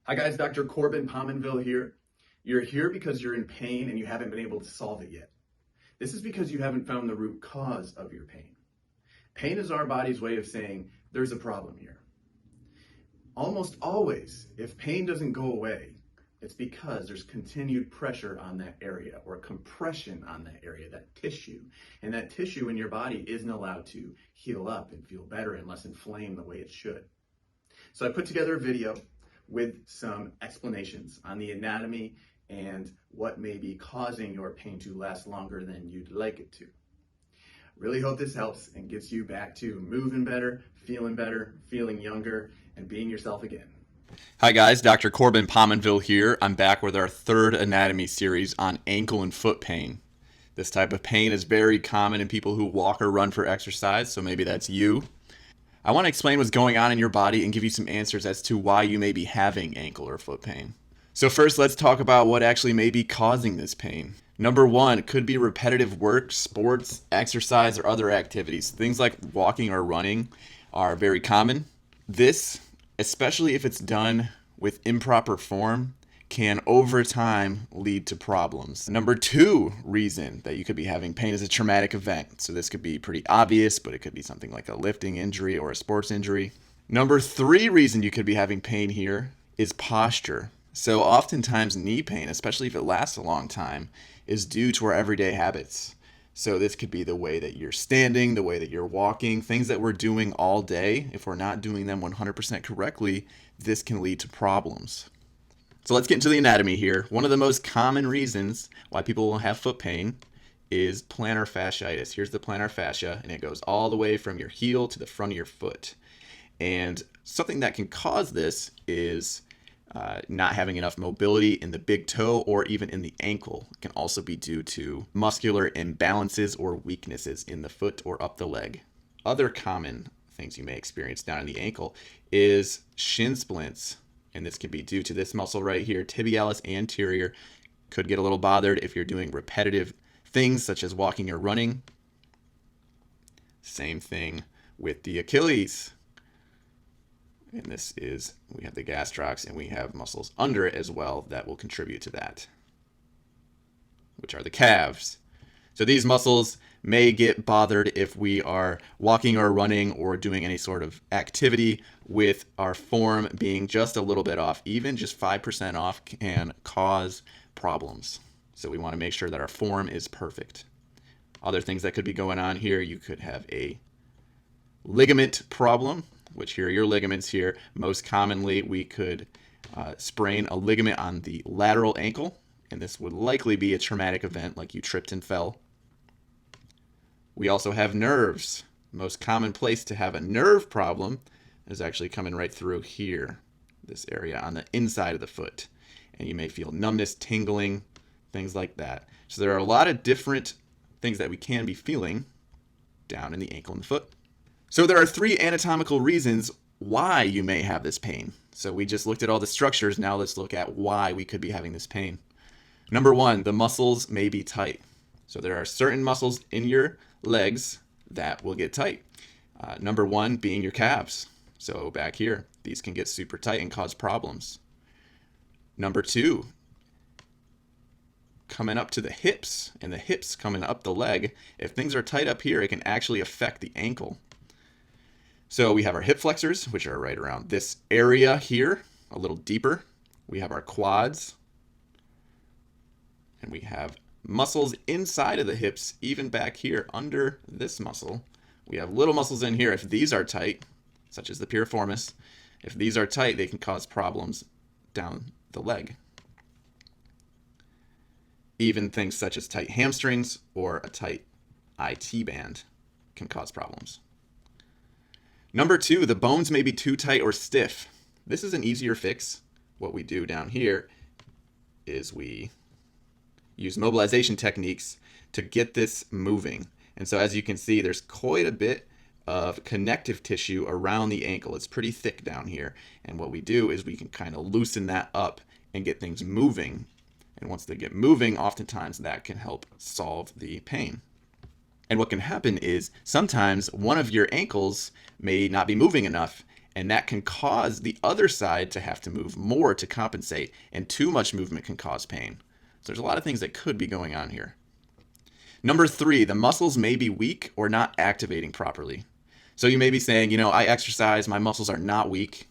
Hi guys, Dr. Corbin Pominville here. You're here because you're in pain and you haven't been able to solve it yet. This is because you haven't found the root cause of your pain. Pain is our body's way of saying there's a problem here. Almost always, if pain doesn't go away, it's because there's continued pressure on that area or compression on that area, that tissue. And that tissue in your body isn't allowed to heal up and feel better and less inflamed the way it should. So I put together a video with some explanations on the anatomy and what may be causing your pain to last longer than you'd like it to. Really hope this helps and gets you back to moving better, feeling younger, and being yourself again. Hi guys, Dr. Corbin Pominville here. I'm back with our third anatomy series on ankle and foot pain. This type of pain is very common in people who walk or run for exercise, so maybe that's you. I want to explain what's going on in your body and give you some answers as to why you may be having ankle or foot pain. So first, let's talk about what actually may be causing this pain. Number one, it could be repetitive work, sports, exercise, or other activities. Things like walking or running are very common. This, especially if it's done with improper form, can over time lead to problems. Number two reason that you could be having pain is a traumatic event. So this could be pretty obvious, but it could be something like a lifting injury or a sports injury. Number three reason you could be having pain here is posture. So oftentimes knee pain, especially if it lasts a long time, is due to our everyday habits. So this could be the way that you're standing, the way that you're walking, things that we're doing all day. If we're not doing them 100% correctly, this can lead to problems. So let's get into the anatomy here. One of the most common reasons why people will have foot pain is plantar fasciitis. Here's the plantar fascia, and it goes all the way from your heel to the front of your foot. And something that can cause this is not having enough mobility in the big toe or even in the ankle. It can also be due to muscular imbalances or weaknesses in the foot or up the leg. Other common things you may experience down in the ankle is shin splints. And this can be due to this muscle right here, tibialis anterior. Could get a little bothered if you're doing repetitive things such as walking or running. Same thing with the Achilles. And this is, we have the gastrocs and we have muscles under it as well that will contribute to that, which are the calves. So these muscles may get bothered if we are walking or running or doing any sort of activity with our form being just a little bit off. Even just 5% off can cause problems. So we want to make sure that our form is perfect. Other things that could be going on here, you could have a ligament problem, which here are your ligaments here. Most commonly, we could sprain a ligament on the lateral ankle, and this would likely be a traumatic event like you tripped and fell. We also have nerves. Most common place to have a nerve problem is actually coming right through here, this area on the inside of the foot. And you may feel numbness, tingling, things like that. So there are a lot of different things that we can be feeling down in the ankle and the foot. So there are three anatomical reasons why you may have this pain. So we just looked at all the structures. Now let's look at why we could be having this pain. Number one, the muscles may be tight. So there are certain muscles in your legs that will get tight. Number one being your calves. So back here, these can get super tight and cause problems. Number two, coming up to the hips, and the hips coming up the leg. If things are tight up here, it can actually affect the ankle. So we have our hip flexors, which are right around this area here, a little deeper. We have our quads, and we have muscles inside of the hips, even back here under this muscle. We have little muscles in here. If these are tight, such as the piriformis, if these are tight, they can cause problems down the leg. Even things such as tight hamstrings or a tight IT band can cause problems. Number two, the bones may be too tight or stiff. This is an easier fix. What we do down here is we use mobilization techniques to get this moving. And so as you can see, there's quite a bit of connective tissue around the ankle. It's pretty thick down here. And what we do is we can kind of loosen that up and get things moving. And once they get moving, oftentimes that can help solve the pain. And what can happen is sometimes one of your ankles may not be moving enough, And that can cause the other side to have to move more to compensate, and too much movement can cause pain. So there's a lot of things that could be going on here. Number 3, the muscles may be weak or not activating properly. So you may be saying, I exercise, my muscles are not weak.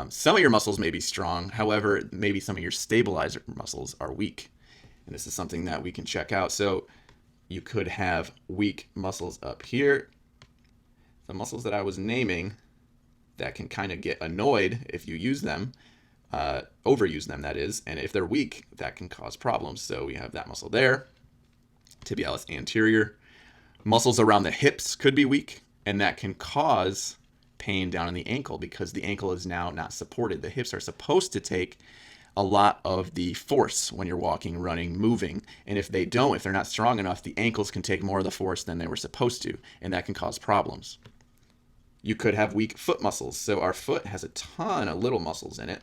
Some of your muscles may be strong. However, maybe some of your stabilizer muscles are weak. And this is something that we can check out. So you could have weak muscles up here. The muscles that I was naming that can kind of get annoyed if you use them, overuse them, that is. And if they're weak, that can cause problems. So we have that muscle there, tibialis anterior. Muscles around the hips could be weak, and that can cause pain down in the ankle because the ankle is now not supported. The hips are supposed to take a lot of the force when you're walking, running, moving. And if they're not strong enough, the ankles can take more of the force than they were supposed to, and that can cause problems. You could have weak foot muscles. So our foot has a ton of little muscles in it.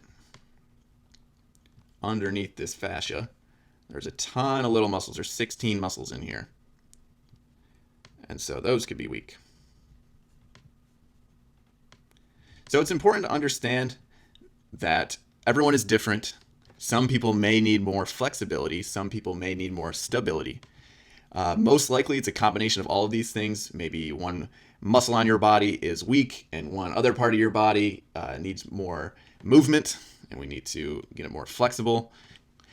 Underneath this fascia, there's a ton of little muscles. There's 16 muscles in here. And so those could be weak. So it's important to understand that everyone is different. Some people may need more flexibility. Some people may need more stability. Most likely it's a combination of all of these things. Maybe one muscle on your body is weak and one other part of your body needs more movement, and we need to get it more flexible.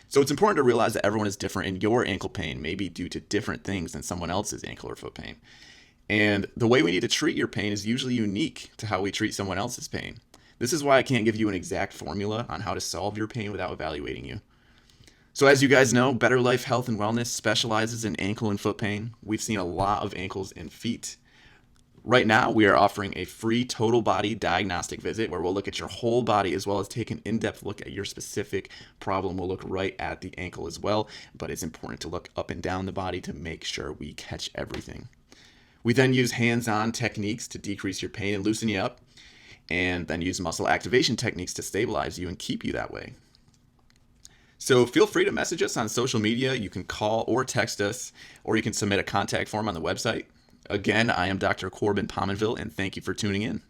So it's important to realize that everyone is different, and your ankle pain may be due to different things than someone else's ankle or foot pain. And the way we need to treat your pain is usually unique to how we treat someone else's pain. This is why I can't give you an exact formula on how to solve your pain without evaluating you. So as you guys know, Better Life Health and Wellness specializes in ankle and foot pain. We've seen a lot of ankles and feet. Right now, we are offering a free total body diagnostic visit where we'll look at your whole body as well as take an in-depth look at your specific problem. We'll look right at the ankle as well, but it's important to look up and down the body to make sure we catch everything. We then use hands-on techniques to decrease your pain and loosen you up, and then use muscle activation techniques to stabilize you and keep you that way. So feel free to message us on social media. You can call or text us, or you can submit a contact form on the website. Again, I am Dr. Corbin Pominville, and thank you for tuning in.